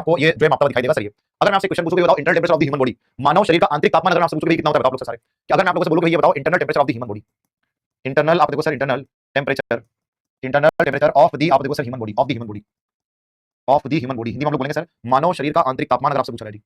आपको ये जो है मापता हुआ दिखाई देगा सर। ये अगर मैं आपसे क्वेश्चन पूछूं कि बताओ internal temperature of the human body, मानव शरीर का आंतरिक तापमान अगर मैं आपसे पूछूं कि कितना होता है बताओ आप लोग सारे, कि अगर मैं आप लोगों से बोलूं कि ये बताओ internal temperature of the human body, internal आप देखो sir internal temperature of the आप देखो sir human body, of the human body, of the human body, Hindi में हम लोग बोलेंगे सर मानव शरीर का आंतरिक तापमान अगर आपसे पूछा जाए,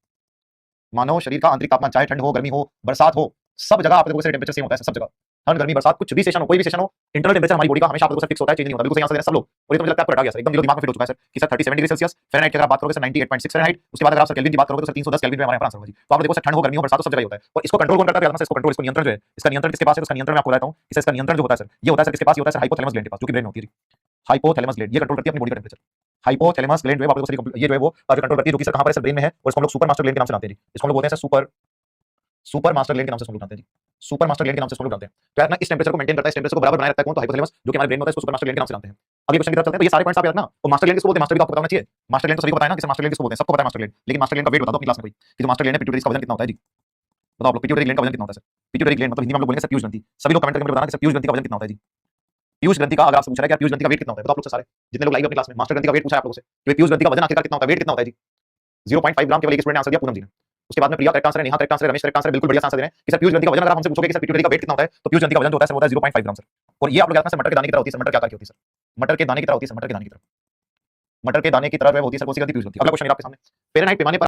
मानव शरीर का आंतरिक तापमान, चाहे ठंड हो, गर्मी हो, बरसात हो, सब जगह आप देखो सर टेंपरेचर सेम होता है सब जगह, ठंड गर्मी बरसात कुछ भी सेशन हो, कोई भी सेशन हो, इंटरनल टेंपरेचर हमारी बॉडी का हमेशा आप लोगों से फिक्स होता है, चेंज नहीं होता, बिल्कुल सही आंसर देना सब लोग। और ये तो मुझे लगता है आपको रटा गया सर, एकदम दिमाग में फिट हो चुका है सर कि सर 37 डिग्री सेल्सियस, फ़ारेनहाइट की अगर आप बात करोगे सर 98.6 फ़ारेनहाइट, उसके बाद अगर आप सर केल्विन की बात करोगे तो सर 310 केल्विन में हमारा आंसर होगा जी। तो आप देखो सर ठंड हो, गर्मी हो, बरसात हो, सब जगह होता है। और इसको कंट्रोल कौन करता है, इसको कंट्रोल, इसको नियंत्रण जो है, इसका नियंत्रण किसके पास है, उसका नियंत्रण मैं आपको बताता हूं कि इसका नियंत्रण जो होता है सर, ये होता है सर किसके पास, ये होता है सर हाइपोथैलेमस ग्लैंड के पास, जो कि ब्रेन में होती है जी। हाइपोथैलेमस ग्लैंड ये कंट्रोल करती है अपनी बॉडी का टेंपरेचर। हाइपोथैलेमस ग्लैंड जो है आप लोगों को ये जो है वो कंट्रोल करती है, जो कि सर कहां पर है सर ब्रेन में है, और इसको हम लोग सुपर मास्टर ग्लैंड के नाम से जानते हैं जी। इसको हम लोग बोलते हैं सर सुपर मास्टर ग्लैंड के नाम से हम लोग जानते हैं जी, सुपर मास्टर ग्लैंड के नाम से हम लोग जानते हैं। तो यार ना इस टेंपरेचर को मेंटेन करता है, इस टेंपरेचर को बराबर बनाए रखता है कौन, तो हाइपोथैलेमस, जो कि हमारे ब्रेन में होता है, इसको सुपर मास्टर ग्लैंड के नाम से जानते हैं। अगले क्वेश्चन की तरफ चलते हैं। तो ये सारे पॉइंट्स आप याद रखना। और मास्टर ग्लैंड किसको बोलते हैं, मास्टर भी तो आपको पता होना चाहिए। मास्टर ग्लैंड तो सभी को पता है ना कि मास्टर ग्लैंड किसको बोलते हैं, सबको पता है मास्टर ग्लैंड, लेकिन मास्टर ग्लैंड का वेट बता दो अपनी क्लास में कोई, कि जो मास्टर ग्लैंड है पिट्यूटरी, इसका वजन कितना होता है जी, बताओ आप लोग, पिट्यूटरी ग्लैंड का वजन कितना होता है सर। पिट्यूटरी ग्लैंड मतलब हिंदी में हम लोग बोलेंगे सर पीयूष ग्रंथि। सभी लोग कमेंट करके मुझे बताना कि सर पीयूष ग्रंथि का वजन कितना होता है जी। पीयूष ग्रंथि का अगर आपसे पूछा है कि पीयूष ग्रंथि का वेट कितना होता है, बताओ आप लोग सारे जितने लोग लाइव अपनी क्लास में, मास्टर ग्रंथि का वेट पूछा है आप लोगों से कि पीयूष ग्रंथि का वजन आखिरकार कितना होता है, वेट कितना होता है जी। 0.5 ग्राम केवल एक स्टूडेंट ने आंसर दिया, पूनम जी ने। उसके बाद में प्रिया करेक्ट आंसर है, नेहा करेक्ट आंसर है, रमेश करेक्ट आंसर है, बिल्कुल बढ़िया आंसर दे रहे हैं कि सर पीयूष ग्रंथि का वजन अगर आप हमसे पूछोगे कि सर पिट्यूटरी का वेट कितना होता है, तो पीयूष ग्रंथि का वजन जो होता है सर होता है 0.5 ग्राम सर। और ये आप लोग याद रखना सर मटर के दाने की तरह होती है सर, मटर क्या होती है सर, मटर के दाने की तरह होती है सर, मटर के दाने की तरह, मटर के दाने की तरह होती है सर कौन सी ग्रंथि, पीयूष ग्रंथि। अगला क्वेश्चन आपके सामने, फ़ारेनहाइट पैमाने पर